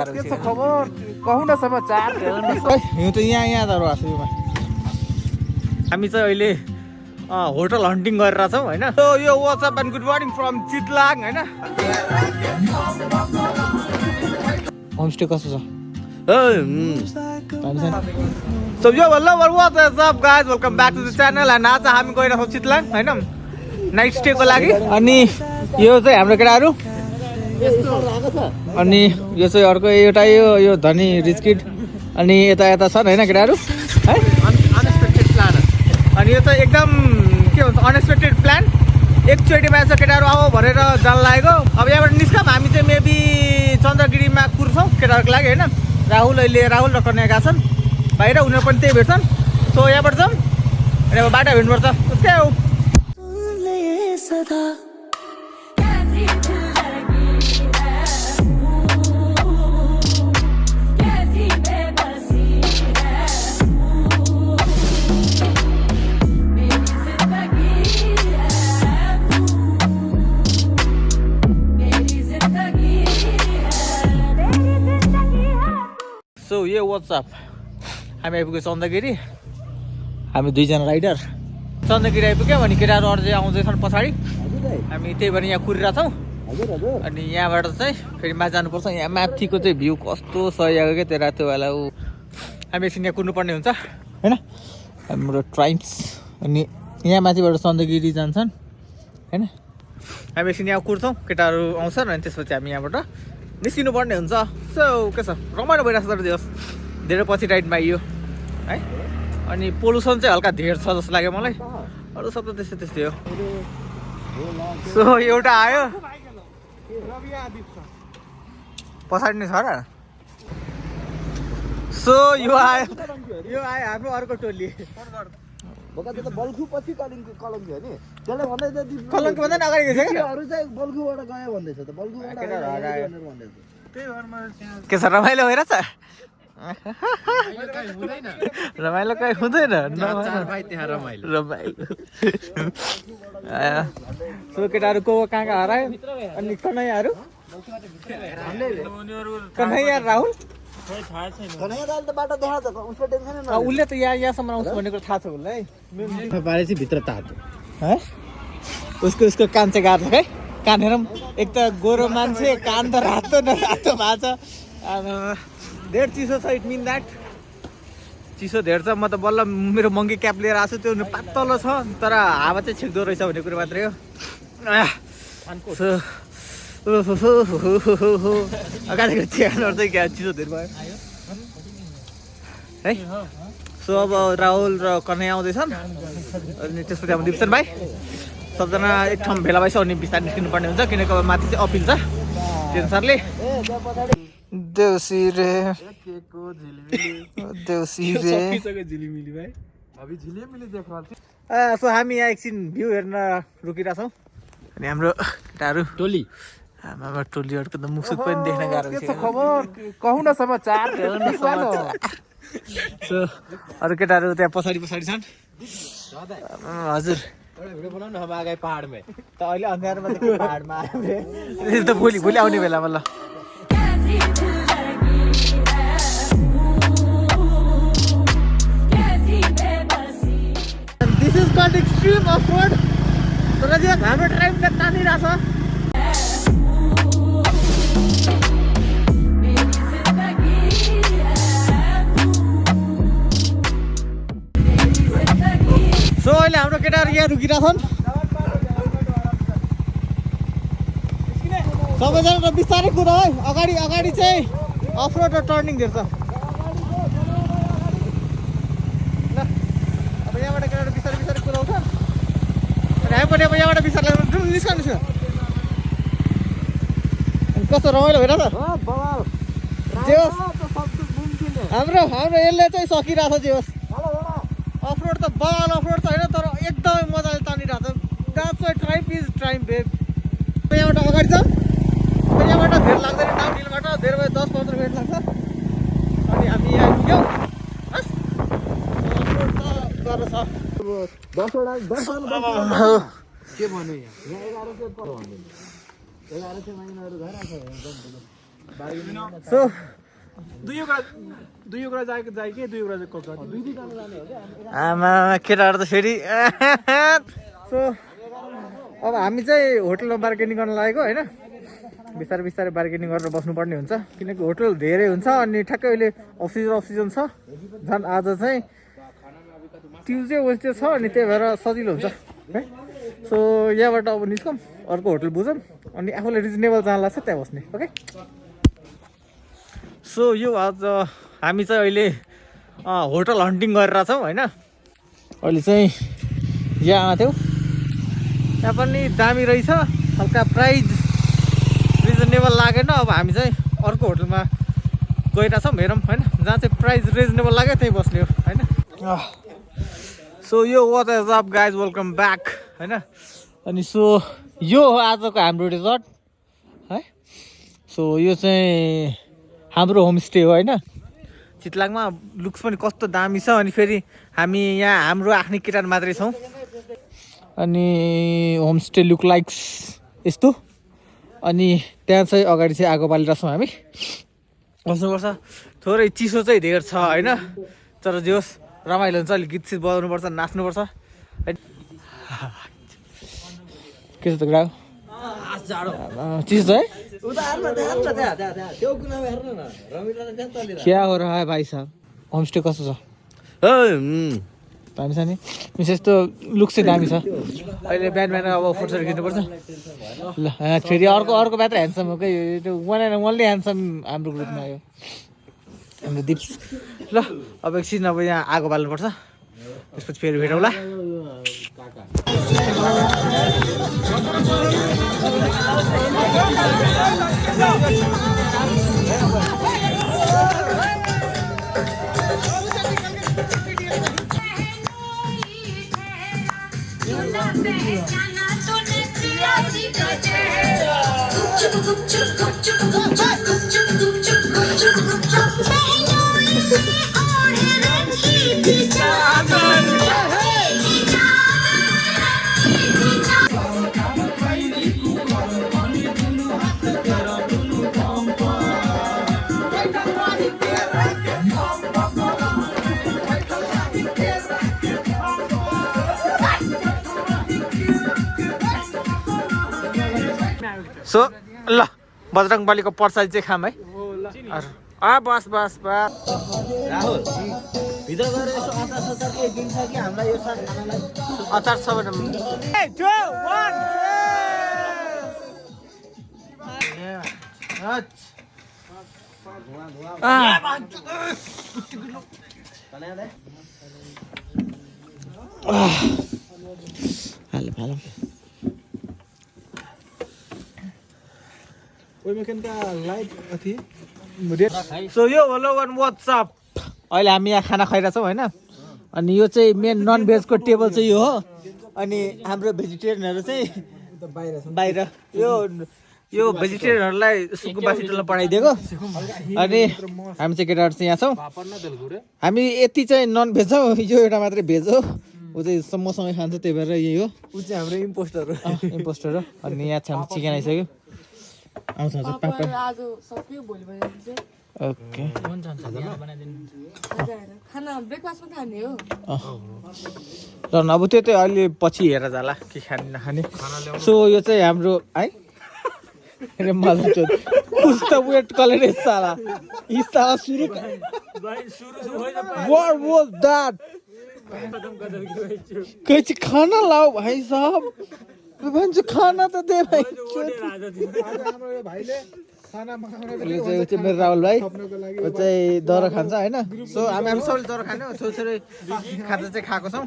गाह्रो के छ खबर कहू न समाचार हिउँ त यहाँ त आसुमा हामी चाहिँ अहिले होटल हन्टिङ गरेर छौँ होइन यो WhatsApp and good morning from Chitlang होइन होमस्टे कस्तो छ So yo, hello, what is up guys? Welcome back to the channel. And आज हामी गइरहेको छौँ चितलाङ हैन नाइट स्टे को लागि अनि यो चाहिँ हाम्रो केटाहरु अनि यो चाहिँ अर्को एउटा यो धनी रिच किड अनि यता छन् हैन केटाहरु है अनएक्सपेक्टेड प्लान अनि यो चाहिँ एकदम के भन्छ अनएक्सपेक्टेड प्लान एकचोटीमा चाहिँ केटाहरु आऊ भनेर जान लागेको अब यहाँबाट निस्कम हामी चाहिँ मेबी चन्द्रगिरीमा कुर्छौँ केटाहरुको लागि हैन राहुल र कन्या गएका छन् बाहिर उनीहरु पनि त्यही भेट्छन् सो यहाँबाट जाउँ अनि अब बाटो भेट्नुपर्छ उसकै हो सो यो वाट्सएप हामी आइपुग्यो चन्द्रगिरी हामी दुईजना राइडर चन्द्रगिरी आइपुग्यो भने केटाहरू अझै आउँदैछन् पछाडि हामी त्यही भएर यहाँ कुरिरहेछौँ अनि यहाँबाट चाहिँ फेरि माथि जानुपर्छ यहाँ माथिको चाहिँ भ्यू कस्तो छ यहाँको क्या त्यो रातो वाला ऊ हामी एकछिन यहाँ कुर्नुपर्ने हुन्छ होइन हाम्रो ट्राइम्स अनि यहाँ माथिबाट चन्द्रगिरी जान्छन् होइन हामी एकछिन यहाँ कुर्छौँ केटाहरू आउँछन् अनि त्यसपछि हामी यहाँबाट निस्किनु पर्ने हुन्छ सो के छ रमाइलो भइरहेको छ दिवस धेरै पछि राइडमा आइयो है अनि पोल्युसन चाहिँ हल्का धेर छ जस्तो लाग्यो मलाई अरू सब त त्यस्तै हो सो एउटा आयो पछाडि नै छ र सो यो आयो हाम्रो अर्को टोली बल्खु पछि कलङ्की हो नि त्यसले भन्दै कलङ्की भन्दा अगाडि गएछ अरू चाहिँ बल्खुबाट गयो भन्दैछ त बल्खुबाट के छ रमाइलो भइरहेछ रमाइलो कहीँ हुँदैन रमाइलो सो केटाहरू को कहाँ हरायो अनि कन्हैयाहरू कन्हैया राहुल उसले त यहाँसम्म आउँछ भन्ने कुरा थाहा छ उसलाई पारेपछि भित्र तातो है उसको कान चाहिँ गाह्रो छ है कान हेरौँ एक त गोरो मान्छे कान त रातो न रातो भएको छ धेर चिसो छ इट मिन द्याट चिसो धेर छ म त बल्ल मेरो मङ्की क्याप लिएर आएको छु त्यो पातलो छ तर हावा चाहिँ छिक्दो रहेछ भन्ने कुरो मात्रै हो अगाडिको चियानहरू चाहिँ क्या चिसो धेर भयो है सो अब राहुल र कन्हैया आउँदैछन् अनि त्यसपछि अब दिप्सन भाइ सबजना एक ठाउँ भेला भइसक्यो अनि बिस्तारै निस्किनु पर्ने हुन्छ किनकि अब माथि चाहिँ अपिल छ टेन्सरले देउसी रे सो हामी यहाँ एकछिन भ्यू हेर्न रोकिरहेछौँ अनि हाम्रो केटाहरू टोली हाम्रो टोलीहरूको त मुखसुख पनि देख्न गाह्रो के छ खबर कहू न समाचार सो अरू केटाहरू त्यहाँ पछाडि छन् हजुर पहाडमा त अहिले अन्धारमा पहाडमा आयो त भोलि आउने बेलामा ल this is called extreme off road तर चाहिँ हाम्रो ड्राइभले तानिरहेछ सो अहिले हाम्रो केटाहरू यहाँ रुकिरहेछन् सबैजना बिस्तारै कुरा है अगाडि चाहिँ अफ रोड र टर्निङ धेर छ ल अब यहाँबाट केटाहरू बिस्तारै कुदाउँछ अनि हामी पनि अब यहाँबाट बिस्तारै निस्कनु छ अनि कस्तो रमाइलो भइरहेछ हाम्रो यसले चाहिँ सकिरहेको छ जे होस् अफरोड त बल अफरोड छ होइन तर एकदमै मजाले तानिरहेको छ द्याट्स वाइ ट्राइम इज ट्राइम बेब यहाँबाट अगाडि छ यहाँबाट धेर लाग्दैन डाउन हिलबाट धेरै भयो 10-15 मिनट लाग्छ अनि हामी यहाँ आइपुग्यौँ बस अफरोड त गाह्रो छ 10 वटा के भन्नु यहाँ 1100 पर भन्दैन 1100 महिनाहरू घर आछ सो आमा केटाहरू त फेरि सो अब हामी चाहिँ होटलमा बार्गेनिङ गर्न लागेको होइन बिस्तारै बिस्तारै बार्गेनिङ गरेर बस्नुपर्ने हुन्छ किनकि होटल धेरै हुन्छ अनि ठ्याक्कै अहिले अफ सिजन छ झन् आज चाहिँ ट्युजडे वेन्सडे छ अनि त्यही भएर सजिलो हुन्छ है सो यहाँबाट अब निस्कौँ अर्को होटल बुझौँ अनि आफूलाई रिजनेबल जहाँ लाग्छ त्यहाँ बस्ने ओके सो यो आज हामी चाहिँ अहिले होटल हन्टिङ गरेर छौँ होइन अहिले चाहिँ यहाँ आएको थियौँ त्यहाँ पनि दामी रहेछ हल्का प्राइज रिजनेबल लागेन अब हामी चाहिँ अर्को होटलमा गएका छौँ हेरौँ होइन जहाँ चाहिँ प्राइस रिजनेबल लाग्यो त्यहीँ बस्ने हो होइन सो यो what is up guys welcome back होइन अनि सो यो हो आजको हाम्रो रिजोर्ट है सो यो चाहिँ हाम्रो होमस्टे हो होइन चितलाङमा लुक्स पनि कस्तो दामी छ अनि फेरि हामी यहाँ हाम्रो आफ्नै केटाहरू मात्रै छौँ अनि होमस्टे लुक लाइक्स यस्तो अनि त्यहाँ चाहिँ अगाडि चाहिँ आगो बालिरहेको छौँ हामी बस्नुपर्छ थोरै चिसो चाहिँ धेर छ होइन तर जे होस् रमाइलो हुन्छ अलिक गीत सित बजाउनुपर्छ नाच्नुपर्छ के छ त कुरा चिसो छ है क्या हो रहा है भाइ साहब होमस्टे कस्तो छ दामी छ नि विशेष त लुक चाहिँ दामी छ अहिले बिहान अब फोटोहरू खिच्नुपर्छ ल फेरि अर्को मात्र ह्यान्डसम हो क्या वान एन्ड ओन्ली ह्यान्डसम हाम्रो ग्रुपमा आयो हाम्रो दिप्स ल अब एकछिन अब यहाँ आगो बाल्नुपर्छ त्यसपछि फेरि भेटौँला सो ल बजरङबलीको प्रसाद चाहिँ खाम है बस बस बस राहुल भित्र गएर यसो अचार सचार केही दिन्छ कि हामीलाई यो साथ खानालाई अचार छ भने सो यो हेलो वान वाट्सअप अहिले हामी यहाँ खाना खाइरहेछौँ होइन अनि यो चाहिँ मेन नन भेजको टेबल चाहिँ यो हो अनि हाम्रो भेजिटेरियनहरू चाहिँ बाहिर यो भेजिटेरियनहरूलाई सुकुम्बा सिटलमा पठाइदिएको अनि हामी चाहिँ केटाहरू चाहिँ यहाँ छौँ हामी यति चाहिँ नन भेज हौ यो एउटा मात्रै भेज हो ऊ चाहिँ मसँगै खान्छ त्यही भएर यही हो ऊ चाहिँ हाम्रो इम्पोस्टर हो अनि यहाँ चाहिँ हाम्रो चिकन आइसक्यो आउँछ ओके ल अब त्यो चाहिँ अहिले पछि हेरेर जाला के खाने नखाने सो यो चाहिँ हाम्रो है पुस्ता वेट कलर साला सुरु What was that? कुछ खाना लाओ भाई साहब भन्छ खाना त दे भाइ मेरो राहुल भाइ ऊ चाहिँ दरो खान्छ होइन सो हामी सबैले दरो खाने छोरी खाजा चाहिँ खाएको छौँ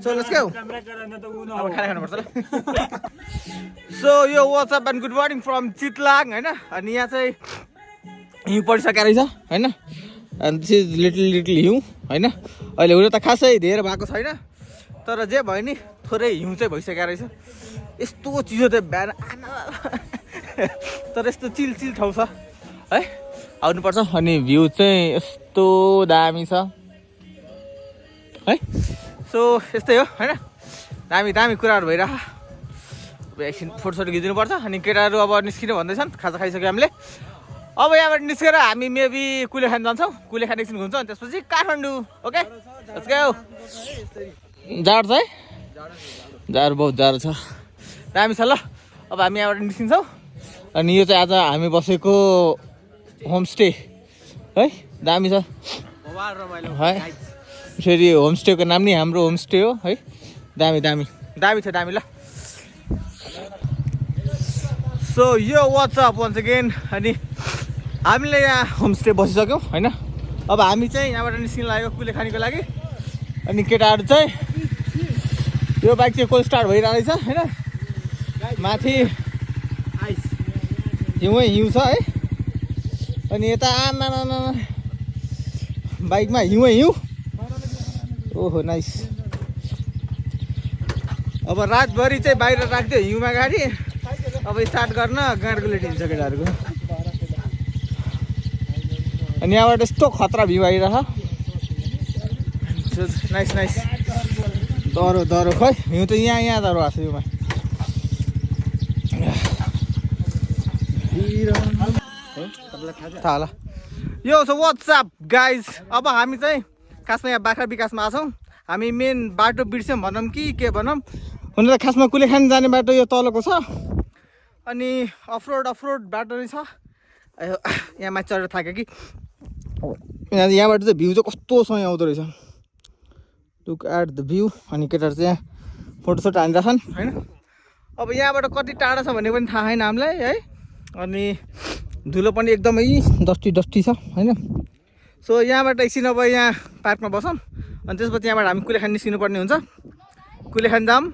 सो लेट्स गो अब खाना खानुपर्छ ल सो यो WhatsApp and good morning from Chitlang होइन अनि यहाँ चाहिँ हिउँ परिसकेको रहेछ होइन अनि दिस इज लिटल हिउँ होइन अहिले हुनु त खासै धेरै भएको छैन तर जे भयो नि थोरै हिउँ चाहिँ भइसकेको रहेछ यस्तो चिसो चाहिँ बिहान तर यस्तो चिल ठाउँ छ है आउनुपर्छ अनि भ्यू चाहिँ यस्तो दामी छ है सो यस्तै हो होइन दामी कुराहरू भइरह एकछिन फोटोसोटो खिचिदिनुपर्छ अनि केटाहरू अब निस्किनु भन्दैछन् खाजा खाइसक्यो हामीले अब यहाँबाट निस्केर हामी मेबी कुलेखान जान्छौँ कुलेखान एकछिन घुम्छौँ अनि त्यसपछि काठमाडौँ ओके लेट्स गो जाडो छ है जाडो बहुत जाडो छ दामी छ ल अब हामी यहाँबाट निस्किन्छौँ अनि यो चाहिँ आज हामी बसेको होमस्टे है दामी छ है फेरि होमस्टेको नाम नि हाम्रो होमस्टे हो है दामी दामी दामी छ दामी ल सो यो वाट्सएप वन्स अगेन अनि हामीले यहाँ होमस्टे बसिसक्यौँ होइन अब हामी चाहिँ यहाँबाट निस्किन लागेको कुलेखानीको लागि अनि केटाहरू चाहिँ यो बाइक चाहिँ कोल्ड स्टार्ट भइरहेको रहेछ होइन माथि हिउँ छ है अनि यता आमा बाइकमा हिउँ ओहो नाइस अब रातभरि चाहिँ बाहिर राख्थ्यो हिउँमा गाडी अब स्टार्ट गर्न गाडीको लेट हिँड्छ केटाहरूको अनि यहाँबाट यस्तो खतरा भ्यू आइरह नाइस नाइस दह्रो खै हिउँ त यहाँ दह्रो आएको छ हिउँमा थाहा होला यो छ वाट्सएप गाइज अब हामी चाहिँ खासमा यहाँ बाख्रा विकासमा आछौँ हामी मेन बाटो बिर्स्यौँ भनौँ कि के भनौँ हुन त खासमा कुलेखान जाने बाटो यो तलको छ अनि अफरोड बाटो नै छ यहाँ माथि चढेर थाक्यो कि यहाँबाट चाहिँ भ्यू चाहिँ कस्तोसँग आउँदो रहेछ लुक एट द भ्यू अनि केटाहरू चाहिँ यहाँ फोटोसोटो हानिरहेछन् होइन अब यहाँबाट कति टाढा छ भन्ने पनि थाहा छैन हामीलाई है अनि धुलो पनि एकदमै डस्टी छ होइन सो यहाँबाट एकछिन अब यहाँ पार्कमा बसौँ अनि त्यसपछि यहाँबाट हामी कुलेखान निस्किनु पर्ने हुन्छ कुलेखान जाऊँ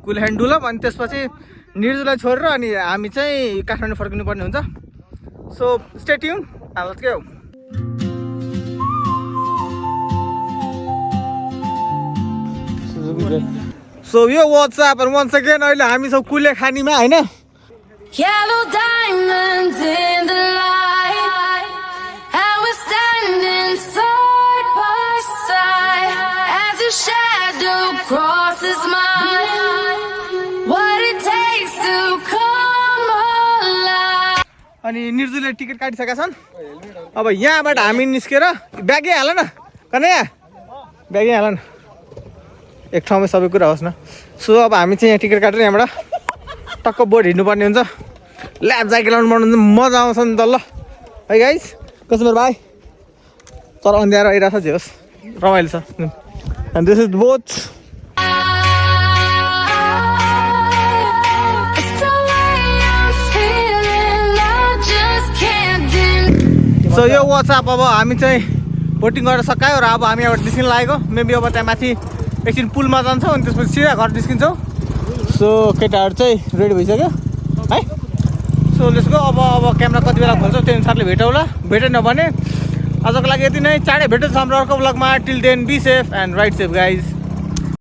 कुलेखान डुलौँ अनि त्यसपछि निर्जुलाई छोडेर अनि हामी चाहिँ काठमाडौँ फर्किनु पर्ने हुन्छ so stay tune let's go so यो वाट्सएप वन्स अगेन अहिले हामी छौँ कुलेखानीमा होइन Yellow diamonds in the light, and we're standing side by side as your shadow crosses mine. What it takes to come alive. अनि निर्जुले ticket काटिसकेका छन् अब यहाँबाट हामी निस्केर ब्यागै हाल न कन्या ब्यागै हाल न एक ठाउँमै सबै कुरा होस् न सो अब हामी चाहिँ यहाँ टिकट काटेर यहाँबाट टक्क बोर्ड हिँड्नुपर्ने हुन्छ ल्याब जाइकेल बनाउनु मजा आउँछ नि त ल है गाइस कसो मेरो भाइ तर अन्ध्यारो आइरहेको छ जे होस् रमाइलो छ and this is both so यो वाट्सएप अब हामी चाहिँ बोटिङ गरेर सकायो र अब हामी यहाँबाट निस्किन लागेको मेबी अब त्यहाँ माथि एकछिन पुलमा जान्छौँ अनि त्यसपछि सिधा घर निस्किन्छौँ सो केटाहरू चाहिँ रेडी भइसक्यो है सो लेट्स गो अब क्यामेरा कति बेला खोल्छौँ त्यो अनुसारले भेटेन भने आजको लागि यति नै चाँडै भेट्छ हाम्रो अर्को ब्लगमा till then be safe and ride safe guys